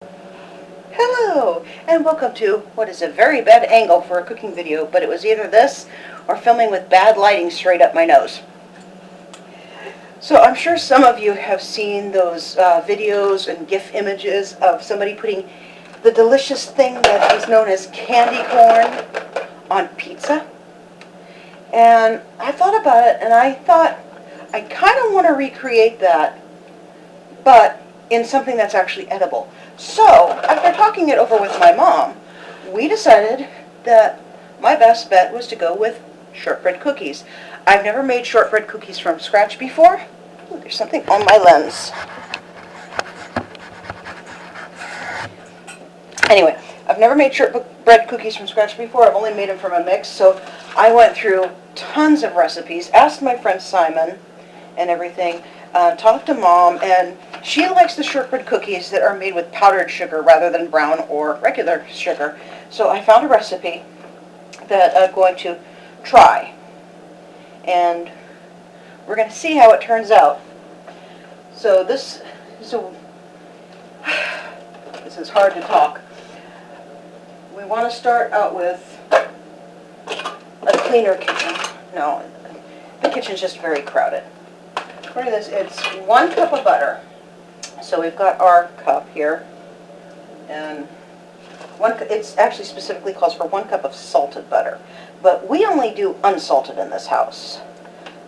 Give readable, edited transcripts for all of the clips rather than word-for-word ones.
Hello, and welcome to what is a very bad angle for a cooking video, but it was either this or filming with bad lighting straight up my nose. So I'm sure some of you have seen those videos and GIF images of somebody putting the delicious thing that is known as candy corn on pizza. And I thought about it, and I thought I kind of want to recreate that, but in something that's actually edible. So, after talking it over with my mom, we decided that my best bet was to go with shortbread cookies. I've never made shortbread cookies from scratch before. Ooh, there's something on my lens. Anyway, I've never made shortbread cookies from scratch before. I've only made them from a mix, so I went through tons of recipes, asked my friend Simon and everything, talked to Mom, and she likes the shortbread cookies that are made with powdered sugar rather than brown or regular sugar. So I found a recipe that I'm going to try, and we're going to see how it turns out. So this is hard to talk. We want to start out with a cleaner kitchen. No, the kitchen's just very crowded. For this, it's 1 cup of butter. So we've got our cup here, and it's actually specifically calls for 1 cup of salted butter, but we only do unsalted in this house.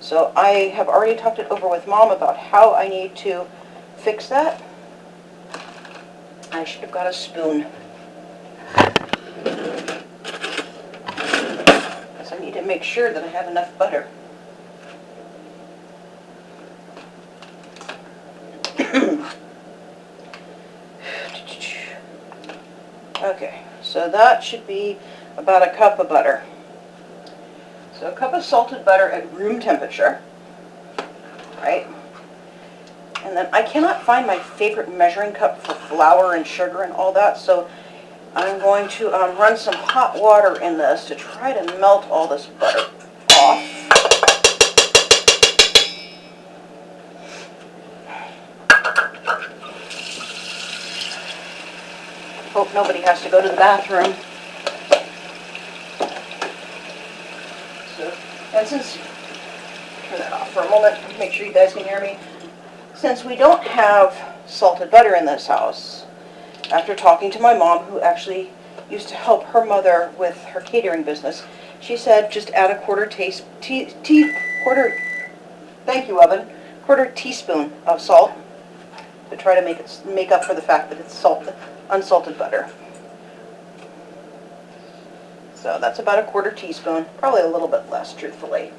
So I have already talked it over with Mom about how I need to fix that. I should have got a spoon, because I need to make sure that I have enough butter. Okay, so that should be about a cup of butter. So a cup of salted butter at room temperature, right? And then I cannot find my favorite measuring cup for flour and sugar and all that, so I'm going to run some hot water in this to try to melt all this butter off. Hope nobody has to go to the bathroom. So, and since, turn that off for a moment, make sure you guys can hear me. Since we don't have salted butter in this house, after talking to my mom, who actually used to help her mother with her catering business, she said just add a quarter teaspoon of salt to try to make up for the fact that it's unsalted butter. So that's about a quarter teaspoon, probably a little bit less, truthfully.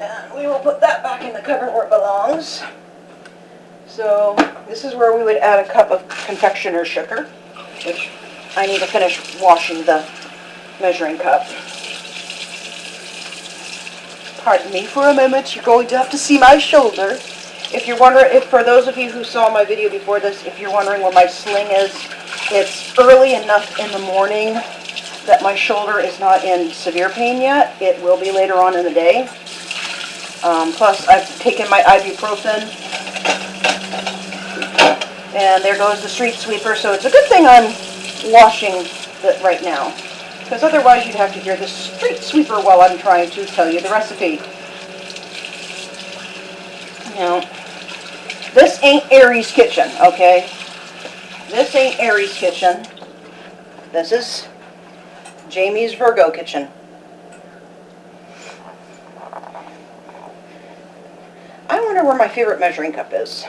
And we will put that back in the cupboard where it belongs. So this is where we would add a cup of confectioner's sugar, which I need to finish washing the measuring cup. Pardon me for a moment, you're going to have to see my shoulder. If you're wondering, for those of you who saw my video before this, if you're wondering where my sling is, it's early enough in the morning that my shoulder is not in severe pain yet. It will be later on in the day. Plus, I've taken my ibuprofen, and there goes the street sweeper. So it's a good thing I'm washing it right now, because otherwise you'd have to hear the street sweeper while I'm trying to tell you the recipe. You know, this ain't Aries Kitchen, okay? This ain't Aries Kitchen. This is Jamie's Virgo Kitchen. I wonder where my favorite measuring cup is.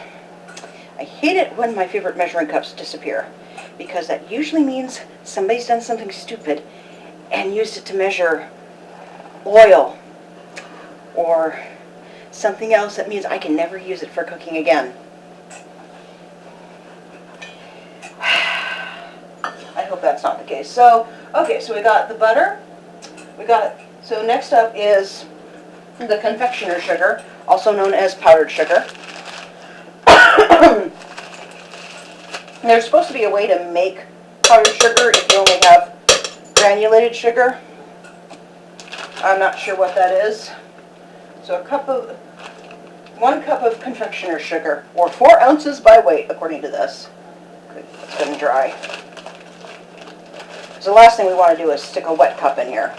I hate it when my favorite measuring cups disappear, because that usually means somebody's done something stupid and used it to measure oil or something else that means I can never use it for cooking again. I hope that's not the case. So, okay, so we got the butter. So next up is the confectioner sugar, also known as powdered sugar. There's supposed to be a way to make powdered sugar if you only have granulated sugar. I'm not sure what that is. So a cup of 1 cup of confectioner's sugar, or 4 ounces by weight, according to this. Good, it's going to dry. So the last thing we want to do is stick a wet cup in here.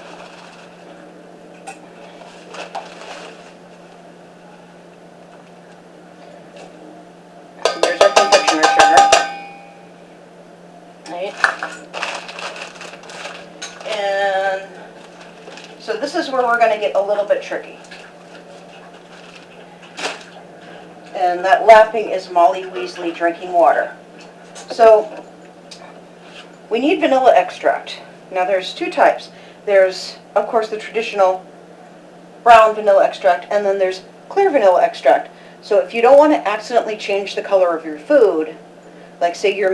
So there's our confectioner's sugar. Right? And so this is where we're going to get a little bit tricky. And that lapping is Molly Weasley drinking water. So we need vanilla extract. Now there's 2 types. There's, of course, the traditional brown vanilla extract, and then there's clear vanilla extract. So if you don't want to accidentally change the color of your food, like say you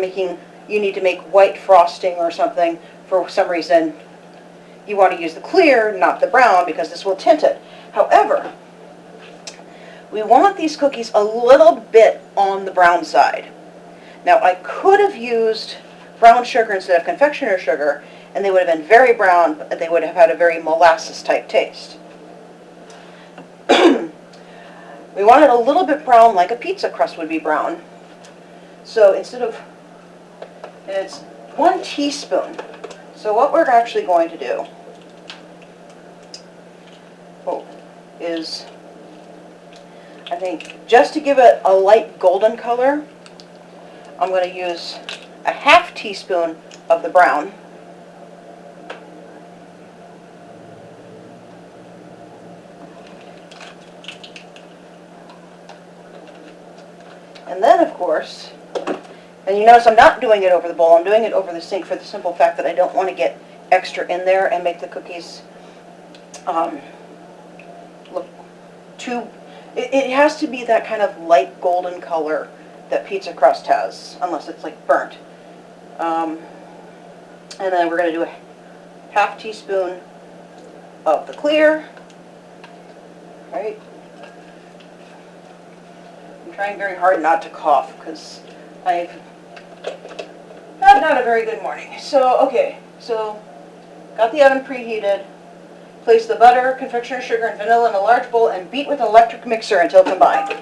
need to make white frosting or something for some reason, you want to use the clear, not the brown, because this will tint it. However, we want these cookies a little bit on the brown side. Now I could have used brown sugar instead of confectioner's sugar, and they would have been very brown, but they would have had a very molasses type taste. We want it a little bit brown, like a pizza crust would be brown. So instead of, it's 1 teaspoon. So what we're actually going to do is, I think, just to give it a light golden color, I'm going to use a ½ teaspoon of the brown. And then, of course, and you notice I'm not doing it over the bowl, I'm doing it over the sink for the simple fact that I don't want to get extra in there and make the cookies look too... It has to be that kind of light golden color that pizza crust has, unless it's like burnt. And then we're going to do a ½ teaspoon of the clear. Right? I'm trying very hard not to cough because I've not had a very good morning. So, okay, so got the oven preheated. Place the butter, confectioner's sugar, and vanilla in a large bowl and beat with an electric mixer until combined.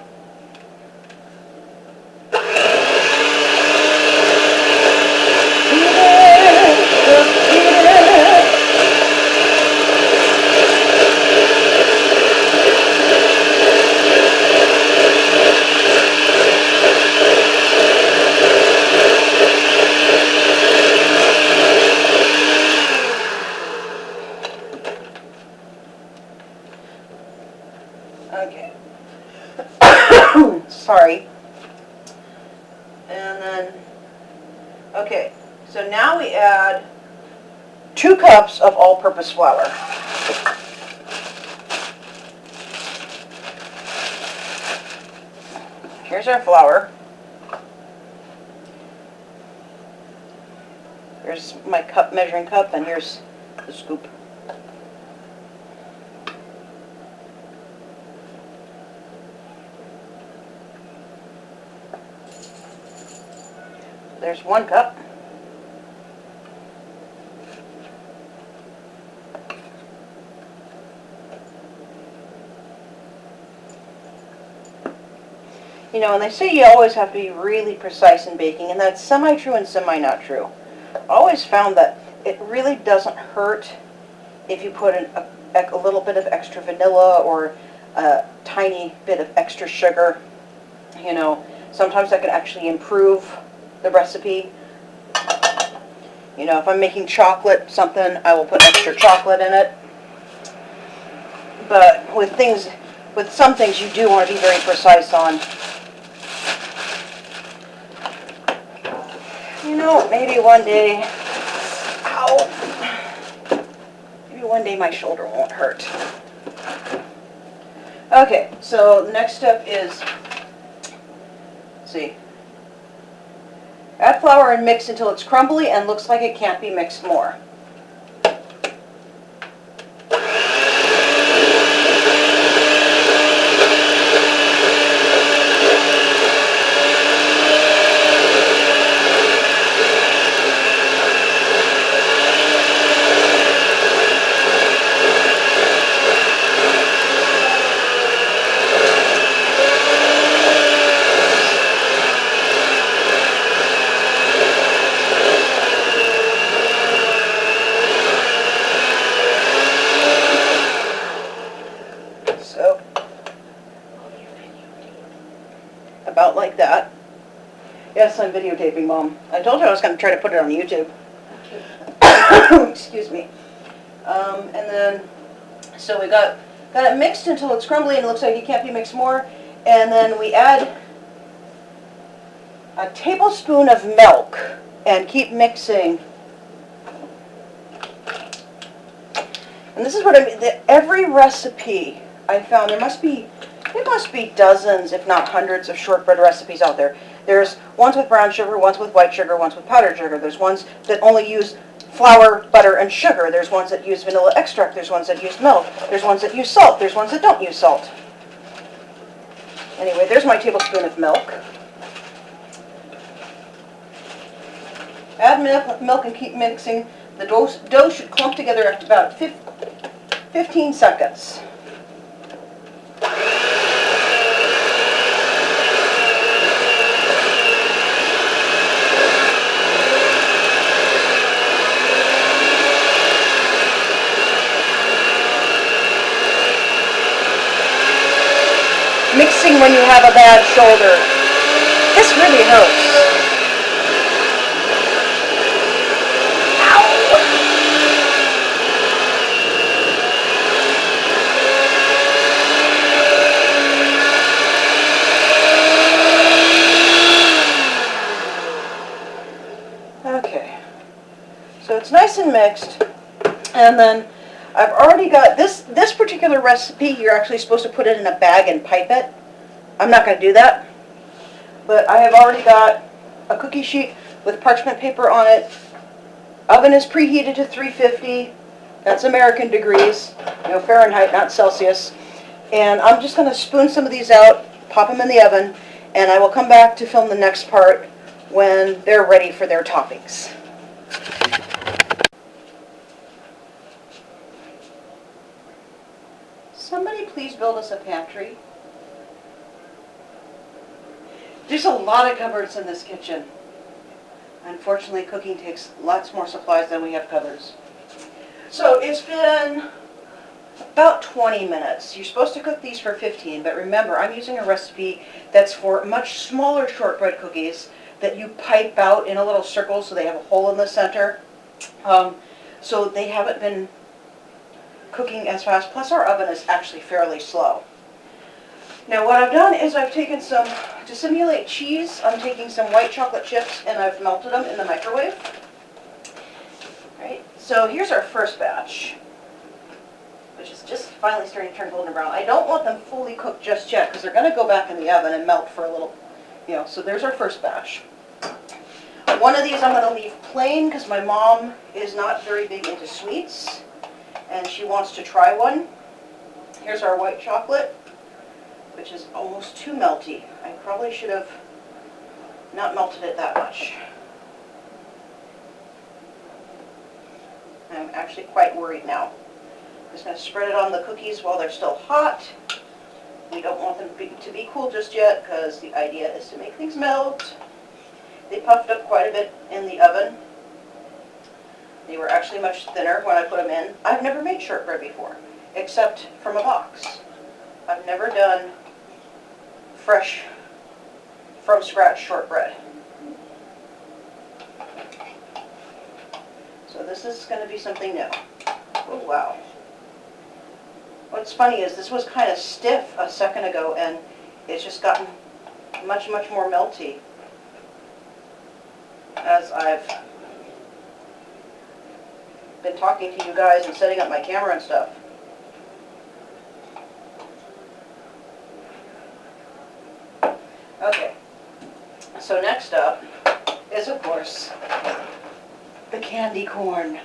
Okay. Sorry. And then, okay, so now we add 2 cups of all-purpose flour. Here's our flour. Here's my cup, measuring cup, and here's the scoop. There's 1 cup. You know, and they say you always have to be really precise in baking, and that's semi-true and semi-not true. I always found that it really doesn't hurt if you put a little bit of extra vanilla or a tiny bit of extra sugar. You know, sometimes that can actually improve the recipe. You know, if I'm making chocolate something, I will put extra chocolate in it. But with some things you do want to be very precise on. You know, maybe one day, maybe one day my shoulder won't hurt. Okay, so the next step is, let's see, add flour and mix until it's crumbly and looks like it can't be mixed more. Yes, I'm videotaping, Mom. I told you I was going to try to put it on YouTube. Excuse me. And then, so we got it mixed until it's crumbly and it looks like it can't be mixed more. And then we add a tablespoon of milk and keep mixing. And this is what I mean. Every recipe I found, there must be dozens, if not hundreds, of shortbread recipes out there. There's ones with brown sugar, ones with white sugar, ones with powdered sugar. There's ones that only use flour, butter, and sugar. There's ones that use vanilla extract. There's ones that use milk. There's ones that use salt. There's ones that don't use salt. Anyway, there's my tablespoon of milk. Add milk and keep mixing. The dough should clump together after about 15 seconds. Mixing when you have a bad shoulder. This really hurts. Okay, so it's nice and mixed, and then I've already got this particular recipe. You're actually supposed to put it in a bag and pipe it. I'm not going to do that, but I have already got a cookie sheet with parchment paper on it. Oven is preheated to 350. That's American degrees, Fahrenheit, not Celsius. And I'm just going to spoon some of these out, pop them in the oven, and I will come back to film the next part when they're ready for their toppings. Somebody please build us a pantry. There's a lot of cupboards in this kitchen. Unfortunately, cooking takes lots more supplies than we have cupboards. So it's been about 20 minutes. You're supposed to cook these for 15, but remember, I'm using a recipe that's for much smaller shortbread cookies that you pipe out in a little circle so they have a hole in the center. So they haven't been cooking as fast, plus our oven is actually fairly slow. Now what I've done is I've taken some, to simulate cheese, I'm taking some white chocolate chips and I've melted them in the microwave. Right, so here's our first batch, which is just finally starting to turn golden brown. I don't want them fully cooked just yet because they're going to go back in the oven and melt for a little, so there's our first batch. One of these I'm going to leave plain because my mom is not very big into sweets and she wants to try one. Here's our white chocolate, which is almost too melty. I probably should have not melted it that much. I'm actually quite worried now. I'm just going to spread it on the cookies while they're still hot. We don't want them to be cool just yet because the idea is to make things melt. They puffed up quite a bit in the oven. They were actually much thinner when I put them in. I've never made shortbread before, except from a box. I've never done fresh, from scratch shortbread. So this is going to be something new. Oh wow. What's funny is this was kind of stiff a second ago and it's just gotten much, much more melty as I've been talking to you guys and setting up my camera and stuff. Okay, so next up is, of course, the candy corn.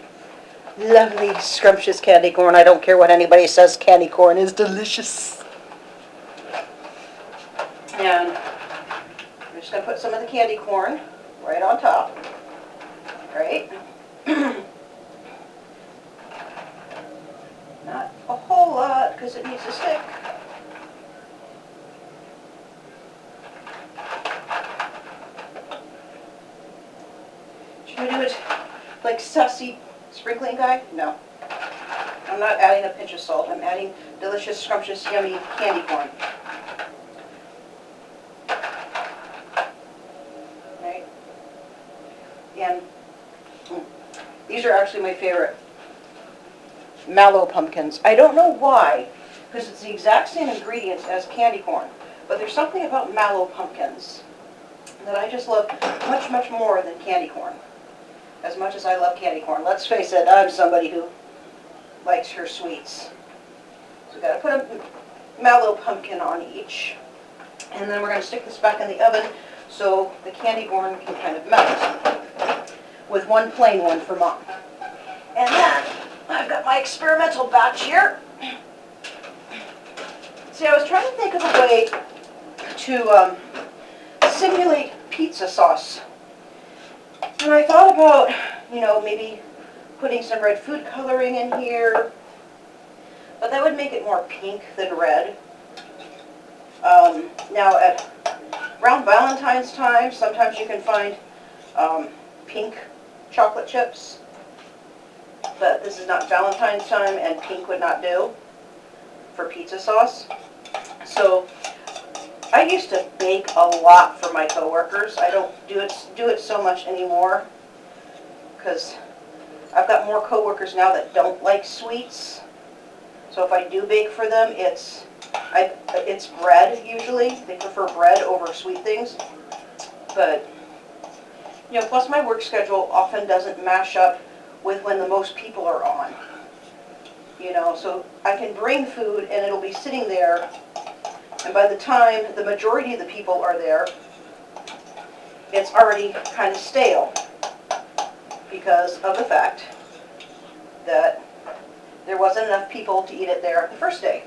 Lovely, scrumptious candy corn. I don't care what anybody says, candy corn is delicious. And I'm just going to put some of the candy corn right on top. Right? Not a whole lot because it needs to stick. Should we do it like sassy sprinkling guy? No. I'm not adding a pinch of salt. I'm adding delicious, scrumptious, yummy candy corn. And these are actually my favorite. Mallow pumpkins. I don't know why, because it's the exact same ingredients as candy corn, but there's something about mallow pumpkins that I just love much, much more than candy corn. As much as I love candy corn. Let's face it, I'm somebody who likes her sweets. So we've got to put a mallow pumpkin on each. And then we're going to stick this back in the oven so the candy corn can kind of melt, with one plain one for Mom. And then I've got my experimental batch here. See, I was trying to think of a way to simulate pizza sauce. And I thought about, maybe putting some red food coloring in here, but that would make it more pink than red. Now, around Valentine's time, sometimes you can find pink chocolate chips, but this is not Valentine's time, and pink would not do for pizza sauce. So I used to bake a lot for my coworkers. I don't do it so much anymore because I've got more coworkers now that don't like sweets. So if I do bake for them, it's bread usually. They prefer bread over sweet things. But plus my work schedule often doesn't mash up with when the most people are on. So I can bring food and it'll be sitting there, and by the time the majority of the people are there, it's already kind of stale because of the fact that there wasn't enough people to eat it there the first day.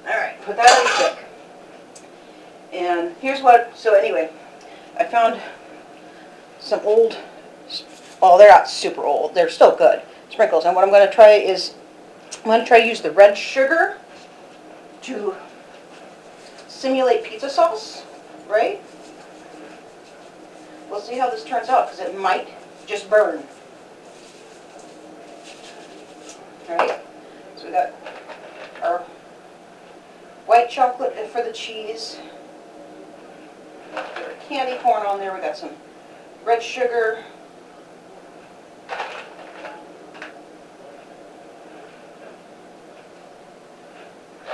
Alright, put that on the stick. And here's so anyway, I found some old, well, they're not super old, they're still good, sprinkles. And what I'm going to try is, to use the red sugar to simulate pizza sauce, right? We'll see how this turns out, because it might just burn. Alright, so we got our white chocolate for the cheese. We got our candy corn on there. We got some red sugar.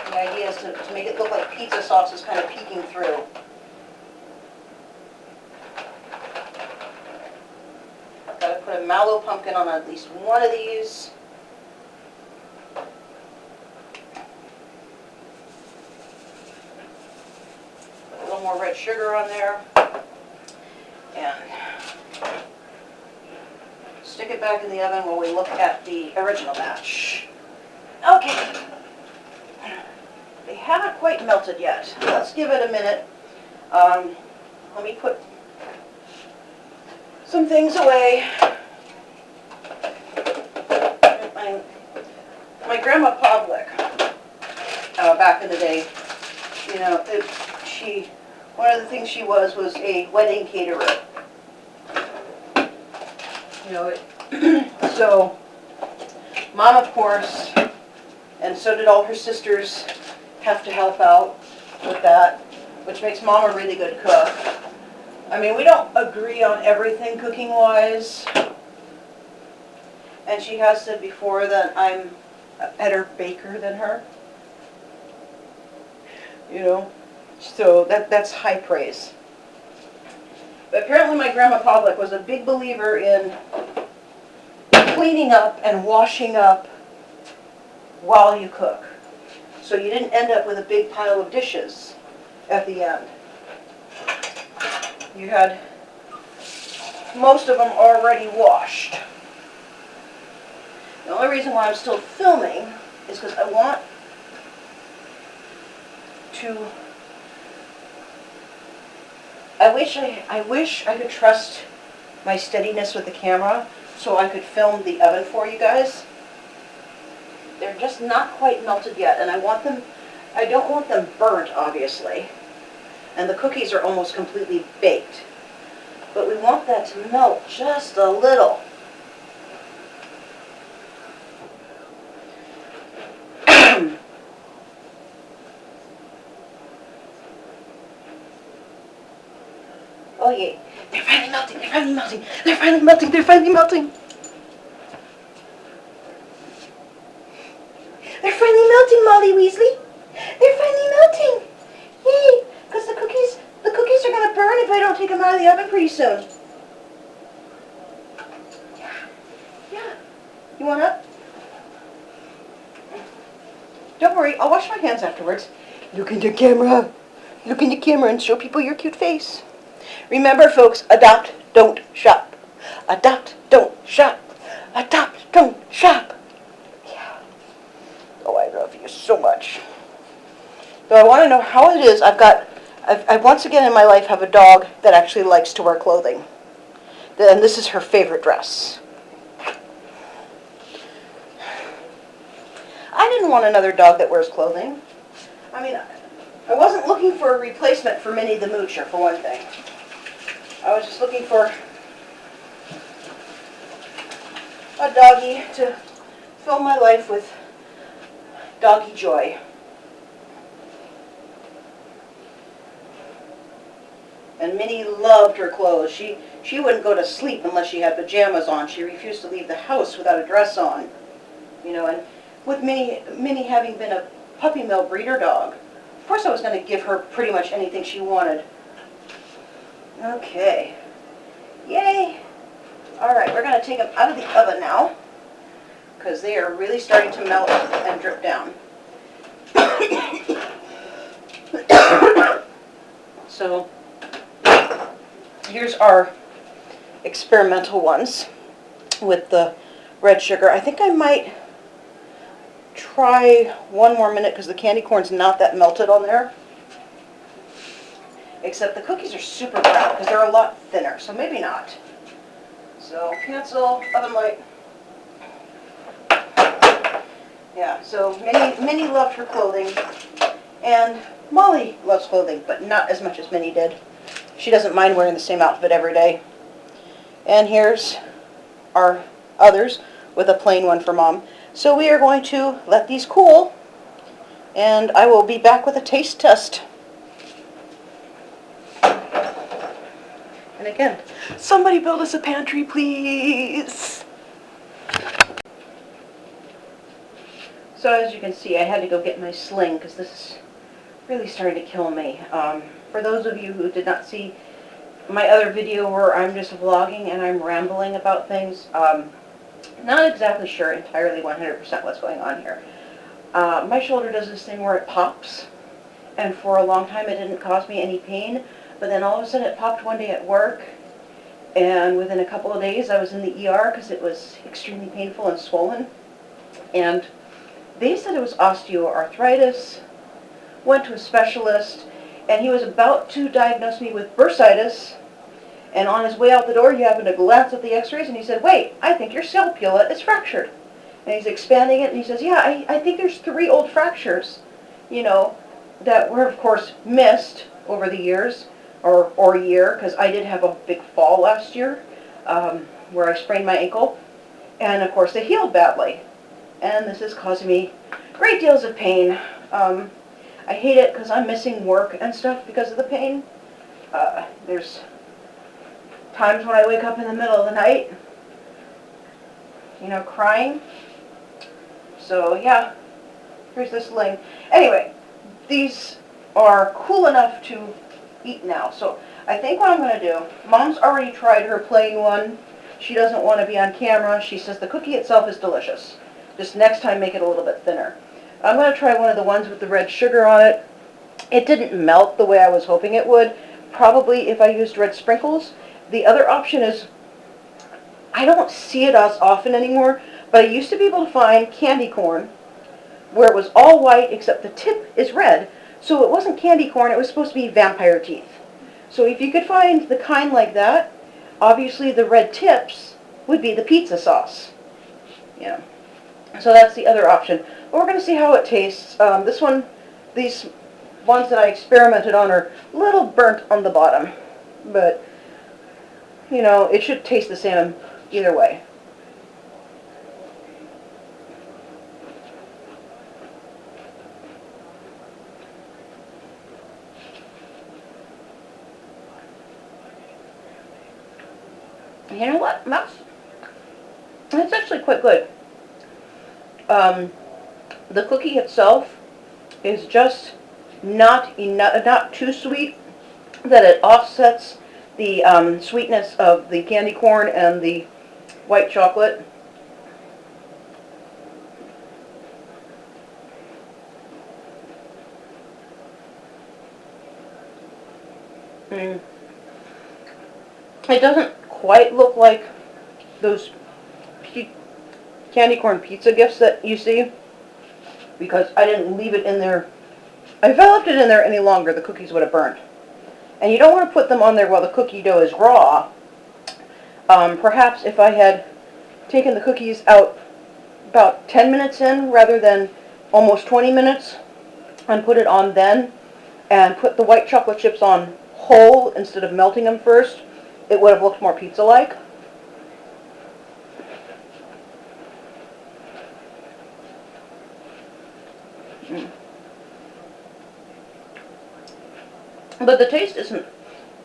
The idea is to make it look like pizza sauce is kind of peeking through. I've got to put a mallow pumpkin on at least one of these. Put a little more red sugar on there. And stick it back in the oven while we look at the original batch. Okay. They haven't quite melted yet. Let's give it a minute. Let me put some things away. My grandma Pavlik, back in the day, one of the things she was a wedding caterer. So Mom, of course, and so did all her sisters, have to help out with that, which makes Mom a really good cook. I mean, we don't agree on everything cooking-wise, and she has said before that I'm a better baker than her. So that's high praise. But apparently my grandma Pavlik was a big believer in cleaning up and washing up while you cook, so you didn't end up with a big pile of dishes at the end. You had most of them already washed. The only reason why I'm still filming is because I want to, I wish I could trust my steadiness with the camera so I could film the oven for you guys. They're just not quite melted yet, and I don't want them burnt, obviously. And the cookies are almost completely baked. But we want that to melt just a little. Oh yeah. They're finally melting. They're finally melting. They're finally melting. They're finally melting. They're finally melting, Molly Weasley. They're finally melting. Yay! Because the cookies are gonna burn if I don't take them out of the oven pretty soon. Yeah. You want up? Don't worry, I'll wash my hands afterwards. Look in the camera. Look in the camera and show people your cute face. Remember, folks, adopt, don't shop. Adopt, don't shop. Adopt, don't shop. Yeah. Oh, I love you so much. So I want to know how it is. I once again in my life have a dog that actually likes to wear clothing. And this is her favorite dress. I didn't want another dog that wears clothing. I mean, I wasn't looking for a replacement for Minnie the Moocher, for one thing. I was just looking for a doggie to fill my life with doggy joy. And Minnie loved her clothes. She wouldn't go to sleep unless she had pajamas on. She refused to leave the house without a dress on. You know, and with Minnie having been a puppy mill breeder dog, of course I was going to give her pretty much anything she wanted. Okay. Yay! Alright, we're going to take them out of the oven now, because they are really starting to melt and drip down. So, here's our experimental ones with the red sugar. I think I might try one more minute because the candy corn's not that melted on there. Except the cookies are super brown because they're a lot thinner, so maybe not. So cancel, oven light. Yeah, so Minnie loved her clothing, and Molly loves clothing, but not as much as Minnie did. She doesn't mind wearing the same outfit every day. And here's our others with a plain one for Mom. So we are going to let these cool, and I will be back with a taste test. And again, somebody build us a pantry, please. So as you can see, I had to go get my sling because this is really starting to kill me. For those of you who did not see my other video where I'm just vlogging and I'm rambling about things, not exactly sure entirely 100% what's going on here. My shoulder does this thing where it pops, and for a long time it didn't cause me any pain, but then all of a sudden it popped one day at work, and within a couple of days I was in the ER because it was extremely painful and swollen, and they said it was osteoarthritis. Went to a specialist, and he was about to diagnose me with bursitis, and on his way out the door he happened to glance at the x-rays and he said, "Wait, I think your scapula is fractured." And he's expanding it and he says, "Yeah, I think there's 3 old fractures, you know, that were of course missed over the years, or a year, because I did have a big fall last year where I sprained my ankle, and of course they healed badly, and this is causing me great deals of pain. I hate it because I'm missing work and stuff because of the pain. There's times when I wake up in the middle of the night, you know, crying. So yeah, here's this sling. Anyway, these are cool enough to eat now. So I think what I'm going to do, Mom's already tried her plain one. She doesn't want to be on camera. She says the cookie itself is delicious. Just next time make it a little bit thinner. I'm going to try one of the ones with the red sugar on it. It didn't melt the way I was hoping it would. Probably if I used red sprinkles. The other option is, I don't see it as often anymore, but I used to be able to find candy corn where it was all white except the tip is red. So it wasn't candy corn, it was supposed to be vampire teeth. So if you could find the kind like that, obviously the red tips would be the pizza sauce. Yeah. So that's the other option. But we're going to see how it tastes. These ones that I experimented on are a little burnt on the bottom. But, you know, it should taste the same either way. You know what? That's actually quite good. The cookie itself is just not too sweet that it offsets the sweetness of the candy corn and the white chocolate. Mm. It doesn't quite look like those candy corn pizza gifts that you see, because I didn't leave it in there. If I left it in there any longer, the cookies would have burned. And you don't want to put them on there while the cookie dough is raw. Perhaps if I had taken the cookies out about 10 minutes in rather than almost 20 minutes and put it on then, and put the white chocolate chips on whole instead of melting them first, it would have looked more pizza-like. But the taste isn't,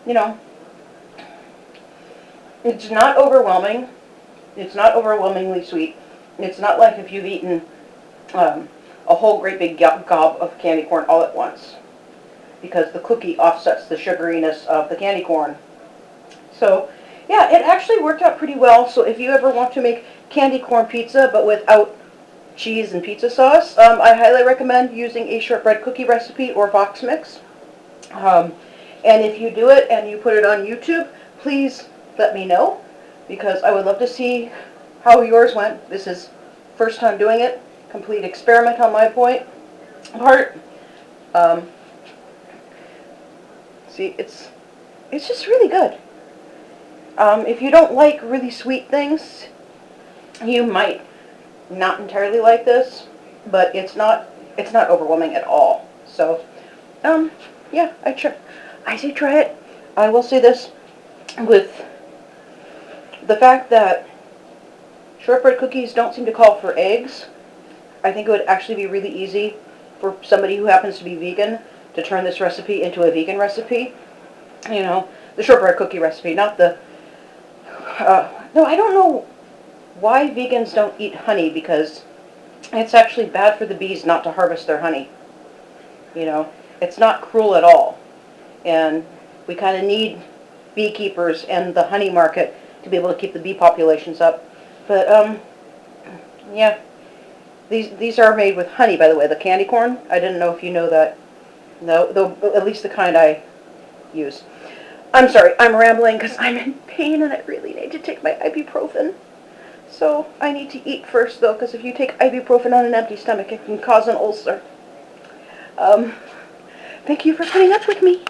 you know, it's not overwhelming. It's not overwhelmingly sweet. It's not like if you've eaten a whole great big gob of candy corn all at once, because the cookie offsets the sugariness of the candy corn. So, yeah, it actually worked out pretty well. So if you ever want to make candy corn pizza but without cheese and pizza sauce, I highly recommend using a shortbread cookie recipe or box mix. And if you do it and you put it on YouTube, please let me know, because I would love to see how yours went. This is first time doing it, complete experiment on my part. See, it's just really good. If you don't like really sweet things, you might not entirely like this, but it's not overwhelming at all. So, yeah, I say try it. I will say this, with the fact that shortbread cookies don't seem to call for eggs, I think it would actually be really easy for somebody who happens to be vegan to turn this recipe into a vegan recipe. You know, the shortbread cookie recipe, not the... no, I don't know why vegans don't eat honey, because it's actually bad for the bees not to harvest their honey. You know, it's not cruel at all. And we kind of need beekeepers and the honey market to be able to keep the bee populations up. But, yeah, these are made with honey, by the way, the candy corn. I didn't know if you know that. No, though, at least the kind I use. I'm sorry, I'm rambling because I'm in pain and I really need to take my ibuprofen. So I need to eat first, though, because if you take ibuprofen on an empty stomach, it can cause an ulcer. Thank you for putting up with me.